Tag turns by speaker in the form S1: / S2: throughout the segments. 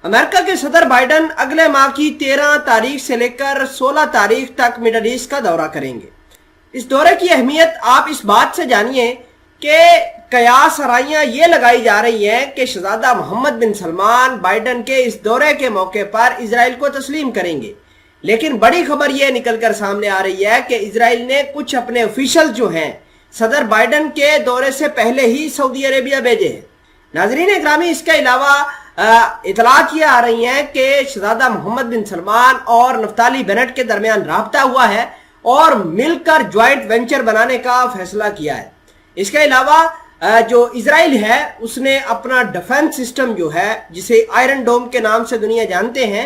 S1: America के सदर Biden अगले माह की 13 तारीख से लेकर 16 तारीख तक मिडल ईस्ट का दौरा करेंगे। इस दौरे की अहमियत आप इस बात से जानिए कि कयास आराइयां ये लगाई जा रही हैं कि शहजादा मोहम्मद बिन सलमान बाइडन के इस दौरे के मौके पर इजराइल को तस्लीम करेंगे। लेकिन बड़ी खबर ये निकलकर सामने आ रही है कि इजराइल ने कुछ अपने ऑफिशियल जो हैं सदर बाइडन के दौरे से पहले ही सऊदी अरेबिया भेजे हैं। नाजरीन इकरामी, इसके अलावा इतलात ये आ रही हैं कि शहजादा मोहम्मद बिन सलमान और नफ्ताली बेनेट के दरमियान राब्ता हुआ है और मिलकर ज्वाइंट वेंचर बनाने का फैसला किया है। इसके अलावा जो इजराइल है उसने अपना डिफेंस सिस्टम जो है जिसे आयरन डोम के नाम से दुनिया जानते हैं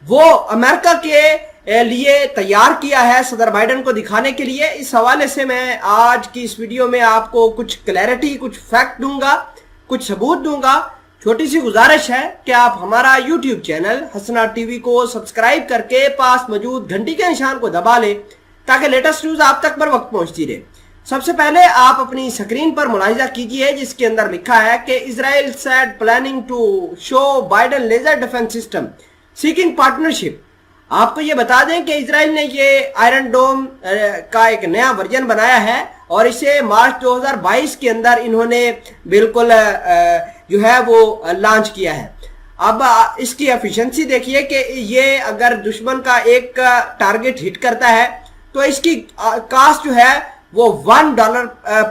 S1: वो अमेरिका के लिए तैयार किया है सदर बाइडन को दिखाने के लिए। इस हवाले से मैं आज की इस वीडियो में आपको कुछ क्लैरिटी, कुछ फैक्ट दूंगा, कुछ सबूत दूंगा। छोटी सी गुजारिश है कि आप हमारा YouTube चैनल हसना टीवी को सब्सक्राइब करके पास मौजूद घंटी के निशान को दबा लें ताकि लेटेस्ट न्यूज आप तक बर वक्त पहुंचती रहे। सबसे पहले आप अपनी स्क्रीन पर मुलाहिजा कीजिए जिसके अंदर लिखा है कि Israel said planning to show Biden laser defence system seeking partnership. आपको ये बता दें कि इजराइल ने ये आयरन डोम का एक नया वर्जन बनाया है और इसे मार्च 2022 के अंदर इन्होंने बिल्कुल जो है वो लॉन्च किया है। अब इसकी एफिशिएंसी देखिए कि ये अगर दुश्मन का एक टारगेट हिट करता है तो इसकी कास्ट जो है वो $1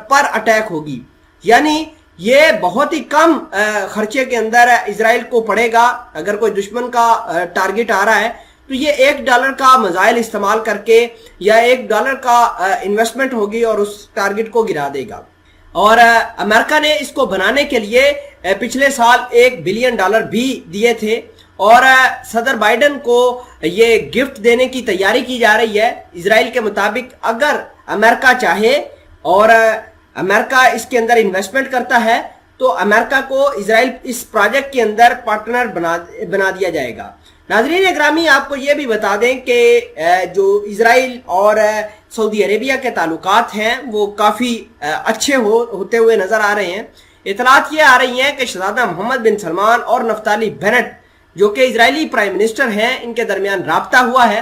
S1: पर अटैक होगी, यानी ये बहुत ही कम खर्चे के अंदर इजराइल को पड़ेगा। अगर कोई दुश्मन का टारगेट आ रहा है तो ये $1 का मिसाइल इस्तेमाल करके या $1 का इन्वेस्टमेंट होगी और उस टारगेट को गिरा देगा। और अमेरिका ने इसको बनाने के लिए पिछले साल $1 बिलियन भी दिए थे और सदर बाइडन को ये गिफ्ट देने की तैयारी की जा रही है। इजराइल के मुताबिक अगर अमेरिका चाहे और अमेरिका इसके अंदर इन्वेस्टमेंट करता है तो अमेरिका को इजराइल इस प्रोजेक्ट के अंदर पार्टनर बना दिया जाएगा। नाजरीन इकरामी, आपको ये भी बता दें कि जो इजराइल और सऊदी अरेबिया के ताल्लुकात हैं वो काफ़ी अच्छे होते हुए नज़र आ रहे हैं। इतलात ये आ रही हैं कि शहजादा मोहम्मद बिन सलमान और नफ्ताली बेनेट जो कि इजरायली प्राइम मिनिस्टर हैं इनके दरमियान राब्ता हुआ है।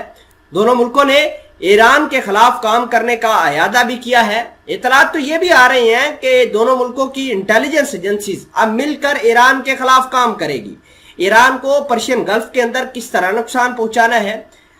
S1: दोनों मुल्कों ने ईरान के खिलाफ काम करने का अयादा भी किया है। इतलात तो ये भी आ रही हैं कि दोनों मुल्कों की इंटेलिजेंस एजेंसीज अब मिलकर ईरान के खिलाफ काम करेगी। ईरान को पर्शियन गल्फ के अंदर किस तरह नुकसान पहुंचाना है,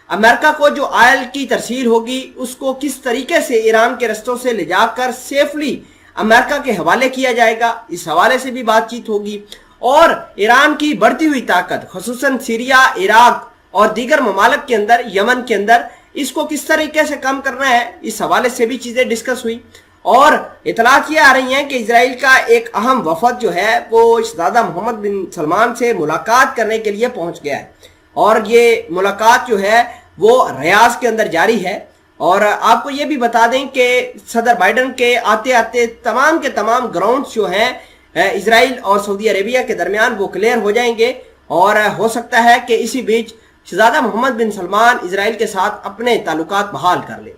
S1: अमेरिका को जो ऑयल की तरसील होगी उसको किस तरीके से ईरान के रस्तों से ले जाकर सेफली अमेरिका के हवाले किया जाएगा, इस हवाले से भी बातचीत होगी। और ईरान की बढ़ती हुई ताकत खुसूसन सीरिया, इराक और दीगर ममालिक के अंदर, यमन के अंदर, इसको किस तरीके से कम करना है, इस हवाले से भी चीजें डिस्कस हुई। और इतलात ये आ रही हैं कि इजराइल का एक अहम वफद जो है वो शहजादा मोहम्मद बिन सलमान से मुलाकात करने के लिए पहुंच गया है और ये मुलाकात जो है वो रियाद के अंदर जारी है। और आपको ये भी बता दें कि सदर बाइडन के आते आते तमाम के तमाम ग्राउंड्स जो हैं इजराइल और सऊदी अरेबिया के दरमियान वो क्लियर हो जाएंगे और हो सकता है कि इसी बीच शहजादा मोहम्मद बिन सलमान इजराइल के साथ अपने ताल्लुकात बहाल कर ले।